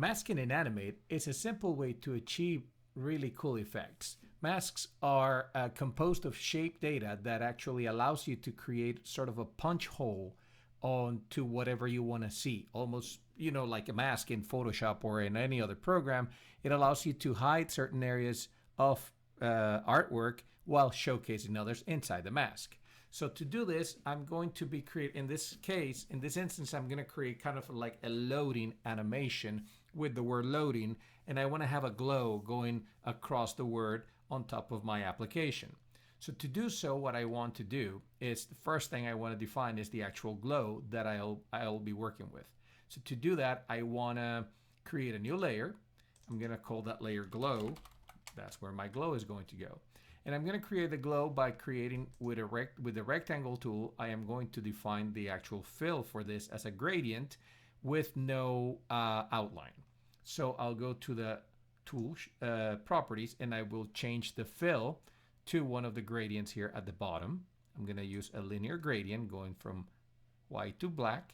Masking in Animate is a simple way to achieve really cool effects. Masks are composed of shape data that actually allows you to create sort of a punch hole onto whatever you want to see. Almost, like a mask in Photoshop or in any other program. It allows you to hide certain areas of artwork while showcasing others inside the mask. So to do this, I'm going to be in this instance, I'm going to create kind of like a loading animation with the word loading, and I want to have a glow going across the word on top of my application. So to do so, what I want to do is the first thing I want to define is the actual glow that I'll be working with. So to do that, I want to create a new layer. I'm going to call that layer glow. That's where my glow is going to go. And I'm going to create the glow by creating with the rectangle tool. I am going to define the actual fill for this as a gradient with no outline. So I'll go to the tool properties, and I will change the fill to one of the gradients here at the bottom. I'm going to use a linear gradient going from white to black.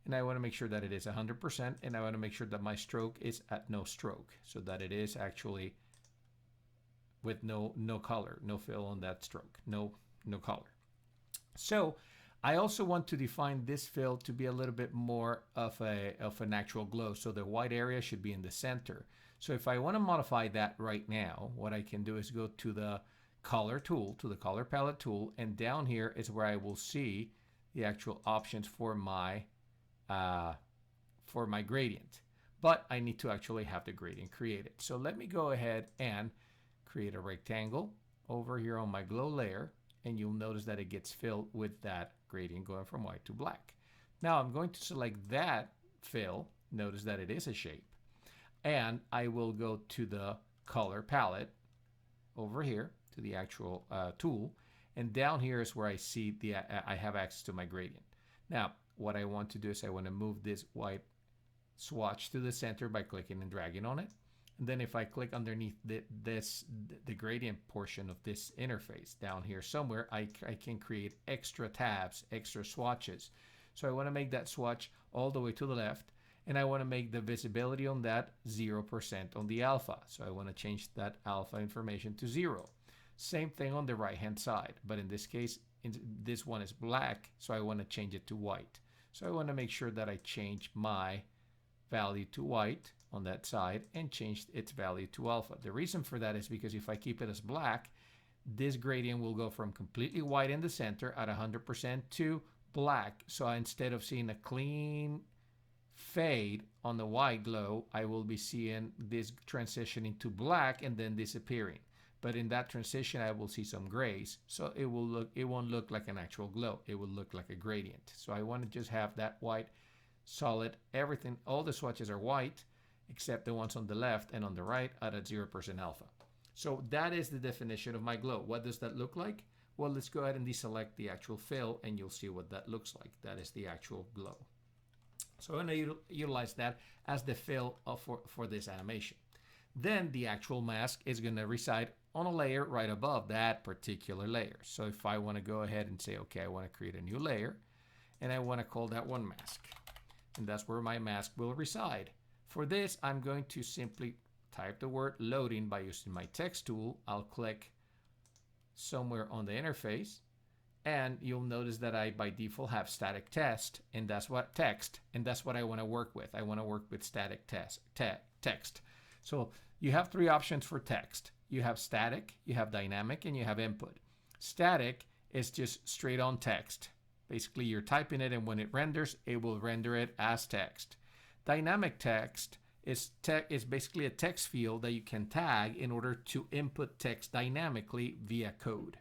And I want to make sure that it is 100%. And I want to make sure that my stroke is at no stroke, so that it is actually with no color, no fill on that stroke, no color. So I also want to define this fill to be a little bit more of an actual glow. So the white area should be in the center. So if I want to modify that right now, what I can do is go to the color tool, to the color palette tool, and down here is where I will see the actual options for my gradient. But I need to actually have the gradient created. So let me go ahead and create a rectangle over here on my glow layer, and you'll notice that it gets filled with that gradient going from white to black. Now I'm going to select that fill. Notice that it is a shape, and I will go to the color palette over here to the actual tool, and down here is where I see I have access to my gradient. Now what I want to do is I want to move this white swatch to the center by clicking and dragging on it. And then if I click underneath the gradient portion of this interface down here somewhere, I can create extra tabs, extra swatches. So I want to make that swatch all the way to the left, and I want to make the visibility on that 0% on the alpha. So I want to change that alpha information to 0. Same thing on the right hand side, but in this case, this one is black, so I want to change it to white. So I want to make sure that I change my value to white on that side and change its value to alpha. The reason for that is because if I keep it as black, this gradient will go from completely white in the center at 100% to black. So instead of seeing a clean fade on the white glow, I will be seeing this transitioning to black and then disappearing. But in that transition, I will see some grays. So it won't look like an actual glow. It will look like a gradient. So I want to just have that white solid, everything, all the swatches are white except the ones on the left and on the right at a 0% alpha. So that is the definition of my glow. What does that look like? Well, let's go ahead and deselect the actual fill, and you'll see what that looks like. That is the actual glow. So I'm going to utilize that as the fill for this animation. Then the actual mask is going to reside on a layer right above that particular layer. So if I want to go ahead and say, okay, I want to create a new layer, and I want to call that one mask. And that's where my mask will reside. For this, I'm going to simply type the word loading by using my text tool. I'll click somewhere on the interface, and you'll notice that I by default have static text, and that's what I want to work with. I want to work with static text. So you have three options for text. You have static, you have dynamic, and you have input. Static is just straight on text. Basically, you're typing it, and when it renders, it will render it as text. Dynamic text is basically a text field that you can tag in order to input text dynamically via code.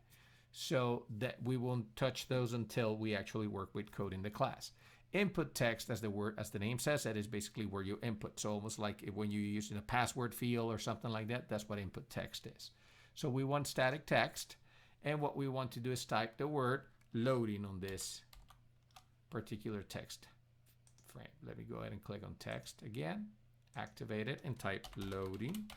So that we won't touch those until we actually work with code in the class. Input text, as the name says, that is basically where you input. So almost like when you're using a password field or something like that, that's what input text is. So we want static text, and what we want to do is type the word loading on this particular text frame. Let me go ahead and click on text again, activate it, and type loading.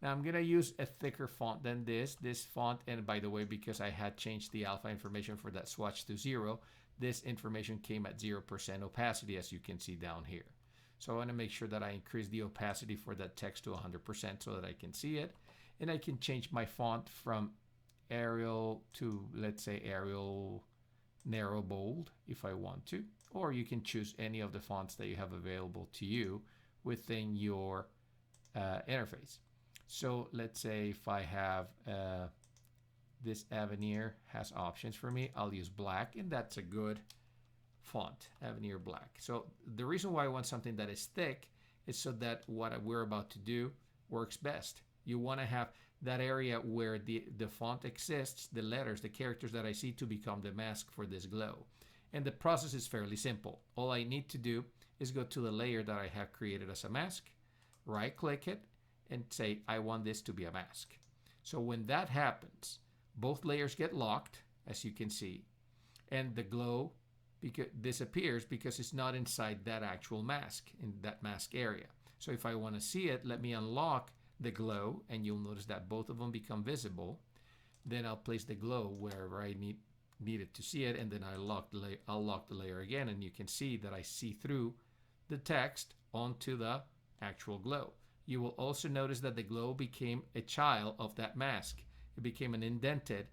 Now I'm going to use a thicker font than this font, and by the way, because I had changed the alpha information for that swatch to 0, this information came at 0% opacity, as you can see down here. So I want to make sure that I increase the opacity for that text to 100% so that I can see it. And I can change my font from Arial to, let's say, Arial narrow bold if I want to. Or you can choose any of the fonts that you have available to you within your interface. So let's say if I have this Avenir has options for me, I'll use black, and that's a good font, Avenir black. So the reason why I want something that is thick is so that what we're about to do works best. You want to have that area where the font exists, the letters, the characters that I see, to become the mask for this glow. And the process is fairly simple. All I need to do is go to the layer that I have created as a mask, right click it, and say I want this to be a mask. So when that happens, both layers get locked, as you can see, and the glow disappears because it's not inside that actual mask, in that mask area. So if I want to see it, let me unlock the glow, and you'll notice that both of them become visible. Then I'll place the glow wherever I needed to see it, and then I'll lock the layer again, and you can see that I see through the text onto the actual glow. You will also notice that the glow became a child of that mask. It became an indented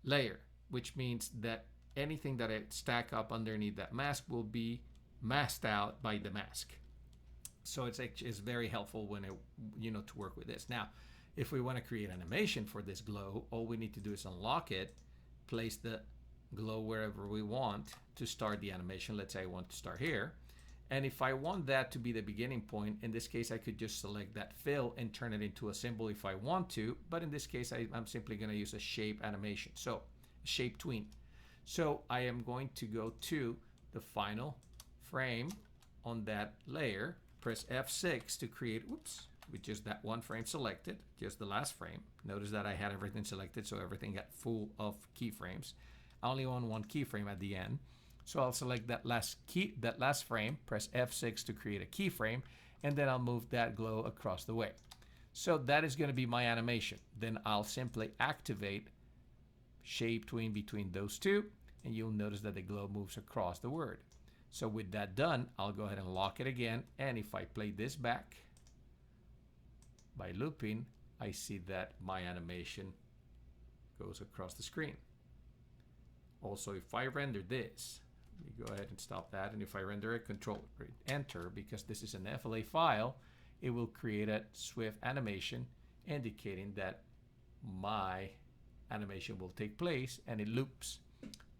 layer, which means that anything that I stack up underneath that mask will be masked out by the mask. So it's very helpful when to work with this. Now, if we want to create animation for this glow, all we need to do is unlock it, place the glow wherever we want to start the animation. Let's say I want to start here. And if I want that to be the beginning point, in this case, I could just select that fill and turn it into a symbol if I want to. But in this case, I'm simply going to use a shape animation. So shape tween. So I am going to go to the final frame on that layer, press F6 to create, with just that one frame selected, just the last frame. Notice that I had everything selected, so everything got full of keyframes. I only want one keyframe at the end. So I'll select that last frame, press F6 to create a keyframe, and then I'll move that glow across the way. So that is going to be my animation. Then I'll simply activate shape tween between those two, and you'll notice that the glow moves across the word. So with that done, I'll go ahead and lock it again, and if I play this back by looping, I see that my animation goes across the screen. Also, if I render this, let me go ahead and stop that, and if I render it, Control Enter, because this is an FLA file, it will create a Swift animation indicating that my animation will take place, and it loops.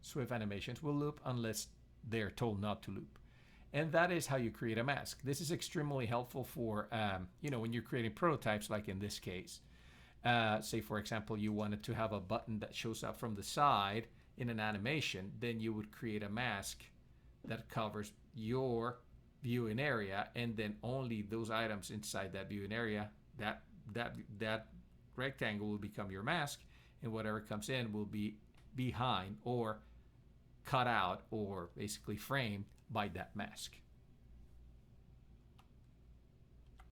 Swift animations will loop unless they're told not to loop. And that is how you create a mask. This is extremely helpful for, when you're creating prototypes, like in this case. Say, for example, you wanted to have a button that shows up from the side in an animation, then you would create a mask that covers your viewing area, and then only those items inside that viewing area, that rectangle will become your mask, and whatever comes in will be behind or cut out or basically framed by that mask.